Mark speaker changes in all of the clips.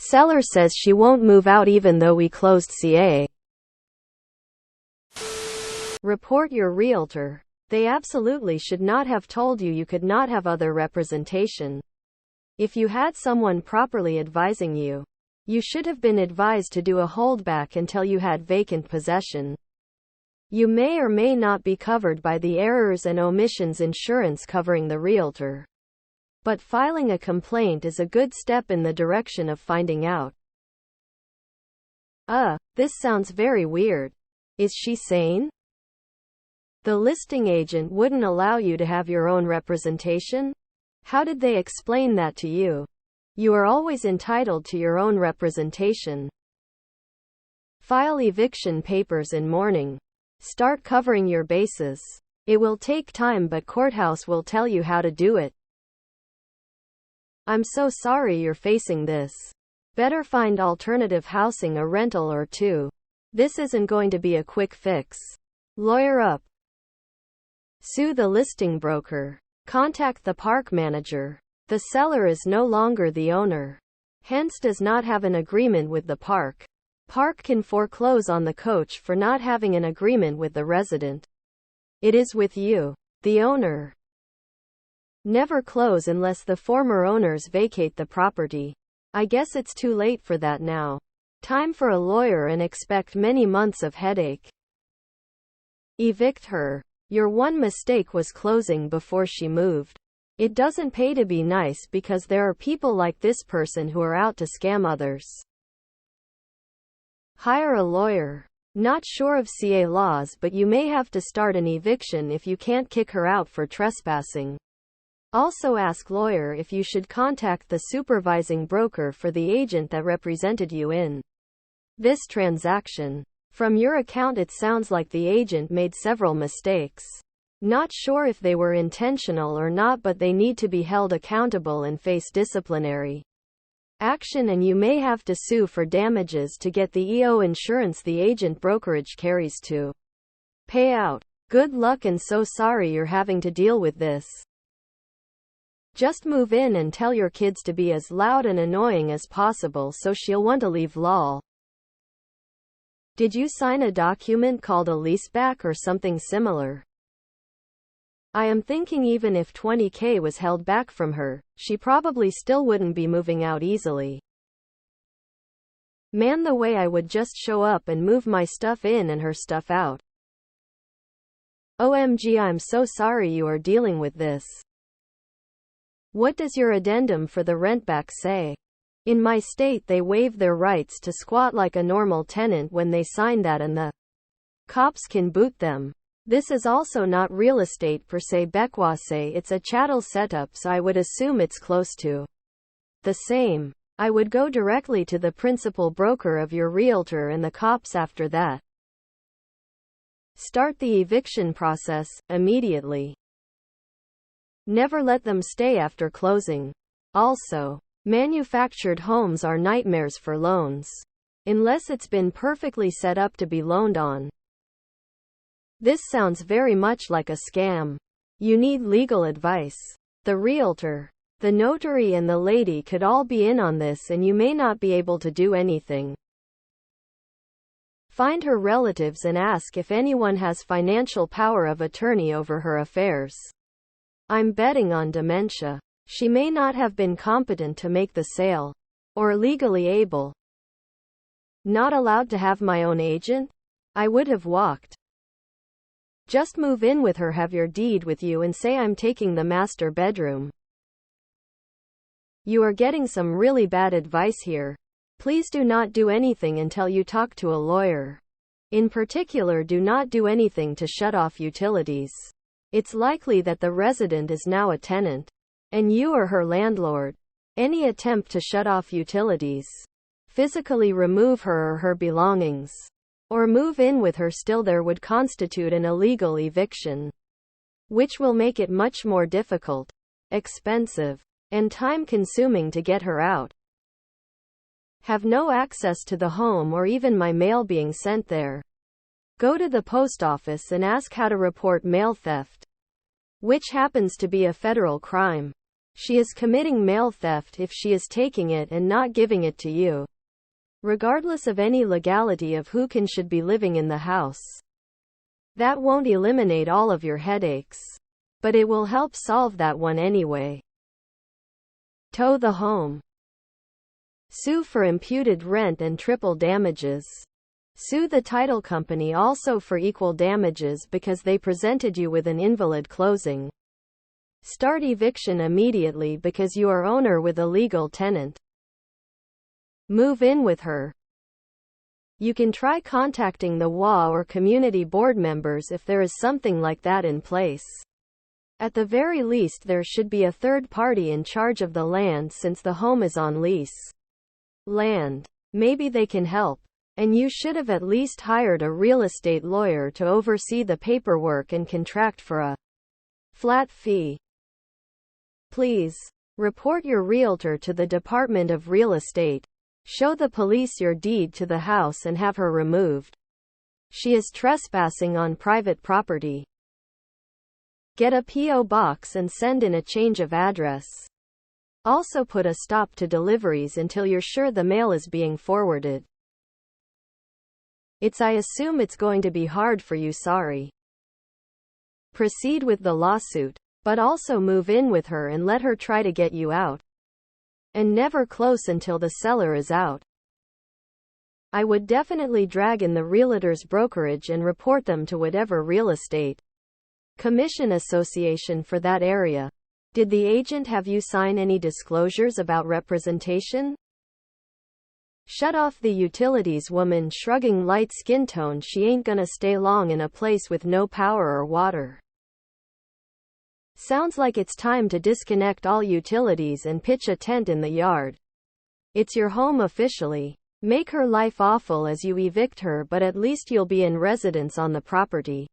Speaker 1: Seller says she won't move out even though we closed CA. Report your realtor. They absolutely should not have told you could not have other representation. If you had someone properly advising you, you should have been advised to do a holdback until you had vacant possession. You may or may not be covered by the errors and omissions insurance covering the realtor. But filing a complaint is a good step in the direction of finding out. This sounds very weird. Is she sane? The listing agent wouldn't allow you to have your own representation? How did they explain that to you? You are always entitled to your own representation. File eviction papers in morning. Start covering your bases. It will take time, but courthouse will tell you how to do it. I'm so sorry you're facing this. Better find alternative housing, a rental or two. This isn't going to be a quick fix. Lawyer up. Sue the listing broker. Contact the park manager. The seller is no longer the owner, hence does not have an agreement with the park. Park can foreclose on the coach for not having an agreement with the resident. It is with you, the owner. Never close unless the former owners vacate the property. I guess it's too late for that now. Time for a lawyer and expect many months of headache. Evict her. Your one mistake was closing before she moved. It doesn't pay to be nice because there are people like this person who are out to scam others. Hire a lawyer. Not sure of CA laws, but you may have to start an eviction if you can't kick her out for trespassing. Also ask lawyer if you should contact the supervising broker for the agent that represented you in this transaction. From your account it sounds like the agent made several mistakes. Not sure if they were intentional or not, but they need to be held accountable and face disciplinary action, and you may have to sue for damages to get the EO insurance the agent brokerage carries to pay out. Good luck and so sorry you're having to deal with this. Just move in and tell your kids to be as loud and annoying as possible so she'll want to leave. Lol. Did you sign a document called a leaseback or something similar? I am thinking even if $20,000 was held back from her, she probably still wouldn't be moving out easily. Man, the way I would just show up and move my stuff in and her stuff out. OMG, I'm so sorry you are dealing with this. What does your addendum for the rentback say? In my state they waive their rights to squat like a normal tenant when they sign that, and the cops can boot them. This is also not real estate per se, Bekwase, it's a chattel setup, so I would assume it's close to the same. I would go directly to the principal broker of your realtor and the cops after that. Start the eviction process immediately. Never let them stay after closing. Also, manufactured homes are nightmares for loans, unless it's been perfectly set up to be loaned on. This sounds very much like a scam. You need legal advice. The realtor, the notary and the lady could all be in on this, and you may not be able to do anything. Find her relatives and ask if anyone has financial power of attorney over her affairs. I'm betting on dementia. She may not have been competent to make the sale, or legally able. Not allowed to have my own agent? I would have walked. Just move in with her, have your deed with you, and say I'm taking the master bedroom. You are getting some really bad advice here. Please do not do anything until you talk to a lawyer. In particular, do not do anything to shut off utilities. It's likely that the resident is now a tenant, and you are her landlord. Any attempt to shut off utilities, physically remove her or her belongings, or move in with her still there would constitute an illegal eviction, which will make it much more difficult, expensive, and time-consuming to get her out. Have no access to the home or even my mail being sent there. Go to the post office and ask how to report mail theft, which happens to be a federal crime. She is committing mail theft if she is taking it and not giving it to you. Regardless of any legality of who can should be living in the house. That won't eliminate all of your headaches. But it will help solve that one anyway. Tow the home. Sue for imputed rent and triple damages. Sue the title company also for equal damages because they presented you with an invalid closing. Start eviction immediately because you are owner with a legal tenant. Move in with her. You can try contacting the WA or community board members if there is something like that in place. At the very least there should be a third party in charge of the land since the home is on lease. Land. Maybe they can help. And you should have at least hired a real estate lawyer to oversee the paperwork and contract for a flat fee. Please report your realtor to the Department of Real Estate. Show the police your deed to the house and have her removed. She is trespassing on private property. Get a P.O. box and send in a change of address. Also put a stop to deliveries until you're sure the mail is being forwarded. I assume it's going to be hard for you, sorry. Proceed with the lawsuit, but also move in with her and let her try to get you out. And never close until the seller is out. I would definitely drag in the realtor's brokerage and report them to whatever real estate commission association for that area. Did the agent have you sign any disclosures about representation? Shut off the utilities. Woman shrugging, light skin tone. She ain't gonna stay long in a place with no power or water. Sounds like it's time to disconnect all utilities and pitch a tent in the yard. It's your home officially. Make her life awful as you evict her, but at least you'll be in residence on the property.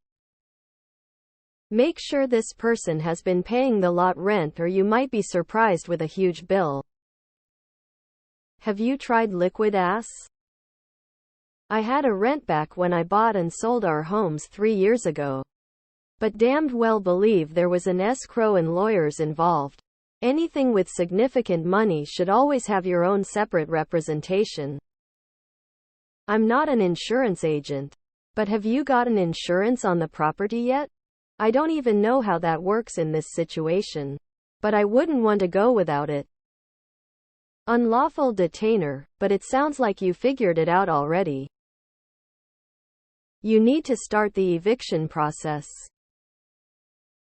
Speaker 1: Make sure this person has been paying the lot rent or you might be surprised with a huge bill. Have you tried liquid ass? I had a rent back when I bought and sold our homes 3 years ago. But damned well believe there was an escrow and lawyers involved. Anything with significant money should always have your own separate representation. I'm not an insurance agent. But have you gotten insurance on the property yet? I don't even know how that works in this situation. But I wouldn't want to go without it. Unlawful detainer, but it sounds like you figured it out already. You need to start the eviction process.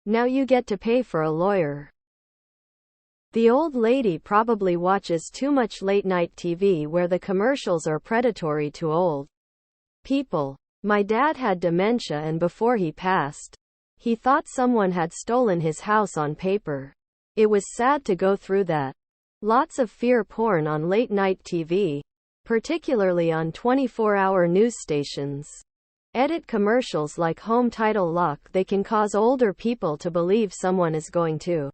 Speaker 1: Now you get to pay for a lawyer. The old lady probably watches too much late-night TV where the commercials are predatory to old people. My dad had dementia and before he passed, he thought someone had stolen his house on paper. It was sad to go through that. Lots of fear porn on late-night TV, particularly on 24-hour news stations. Edit commercials like home title lock. They can cause older people to believe someone is going to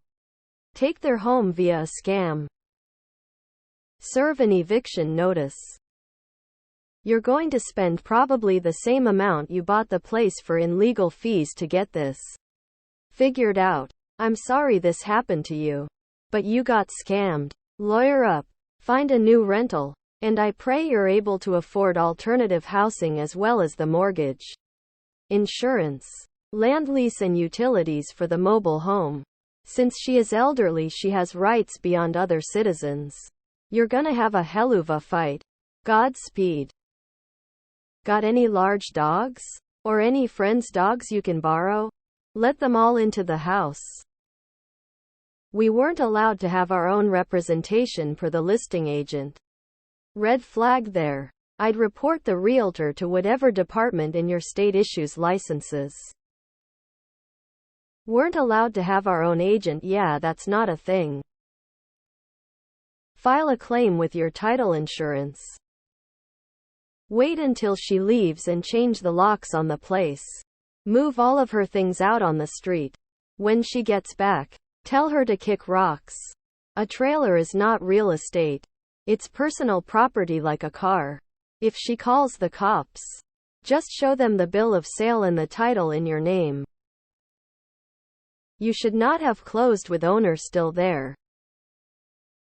Speaker 1: take their home via a scam. Serve an eviction notice. You're going to spend probably the same amount you bought the place for in legal fees to get this figured out. I'm sorry this happened to you. But you got scammed. Lawyer up. Find a new rental. And I pray you're able to afford alternative housing as well as the mortgage, insurance, land lease and utilities for the mobile home. Since she is elderly, she has rights beyond other citizens. You're gonna have a helluva fight. Godspeed. Got any large dogs? Or any friends' dogs you can borrow? Let them all into the house. We weren't allowed to have our own representation per the listing agent. Red flag there. I'd report the realtor to whatever department in your state issues licenses. Weren't allowed to have our own agent. Yeah, that's not a thing. File a claim with your title insurance. Wait until she leaves and change the locks on the place. Move all of her things out on the street. When she gets back, tell her to kick rocks. A trailer is not real estate. It's personal property like a car. If she calls the cops, just show them the bill of sale and the title in your name. You should not have closed with owner still there.